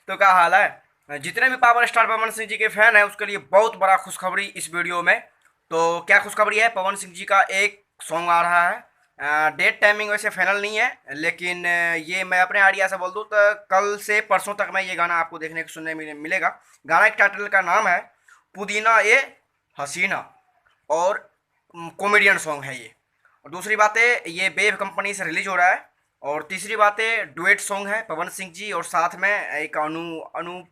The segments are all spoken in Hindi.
तो क्या हाल है? जितने भी पावर स्टार पवन सिंह जी के फैन हैं उसके लिए बहुत बड़ा खुशखबरी इस वीडियो में। तो क्या खुशखबरी है? पवन सिंह जी का एक सॉन्ग आ रहा है। डेट टाइमिंग वैसे फाइनल नहीं है, लेकिन ये मैं अपने आइडिया से बोल दूँ तो कल से परसों तक में ये गाना आपको देखने को सुनने मिलेगा। गाना के टाइटल का नाम है पुदीना ए हसीना, और कॉमेडियन सॉन्ग है ये। और दूसरी बात है, ये बेब कंपनी से रिलीज हो रहा है। और तीसरी बात है, डुएट सॉन्ग है पवन सिंह जी और साथ में एक अनुपमा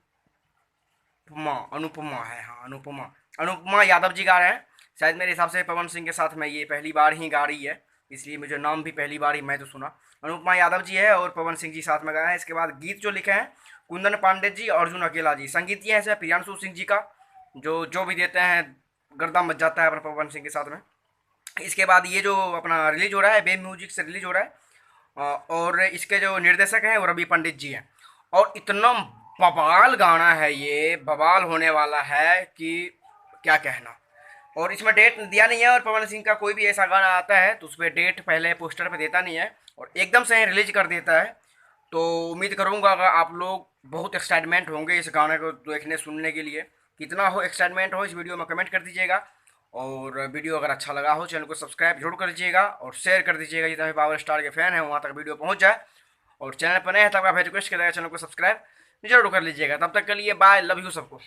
अनुपमा है, हाँ अनुपमा अनुपमा यादव जी गा रहे हैं। शायद मेरे हिसाब से पवन सिंह के साथ में ये पहली बार ही गा रही है, इसलिए मुझे नाम भी पहली बार ही मैं तो सुना। अनुपमा यादव जी है और पवन सिंह जी साथ में गाए हैं। इसके बाद गीत जो लिखे हैं कुंदन पांडे जी और अर्जुन अकेला जी। संगीत ये है सर प्रियांशु सिंह जी का, जो जो भी देते हैं गर्दा मच जाता है अपने पवन सिंह के साथ में। इसके बाद ये जो अपना रिलीज हो रहा है बेब म्यूजिक से रिलीज हो रहा है। और इसके जो निर्देशक हैं वो रवि पंडित जी हैं। और इतना बवाल गाना है, ये बवाल होने वाला है कि क्या कहना। और इसमें डेट दिया नहीं है, और पवन सिंह का कोई भी ऐसा गाना आता है तो उस पर डेट पहले पोस्टर पे देता नहीं है और एकदम से रिलीज कर देता है। तो उम्मीद करूँगा अगर आप लोग बहुत एक्साइटमेंट होंगे इस गाने को देखने सुनने के लिए। कितना हो एक्साइटमेंट हो इस वीडियो में कमेंट कर दीजिएगा। और वीडियो अगर अच्छा लगा हो चैनल को सब्सक्राइब जरूर कर दीजिएगा और शेयर कर दीजिएगा, जितना भी पावर स्टार के फैन हैं वहाँ तक वीडियो पहुँच जाए। और चैनल पर नए हैं तब आप रिक्वेस्ट करेगा चैनल को सब्सक्राइब जरूर कर लीजिएगा। तब तक के लिए बाय, लव यू सबको।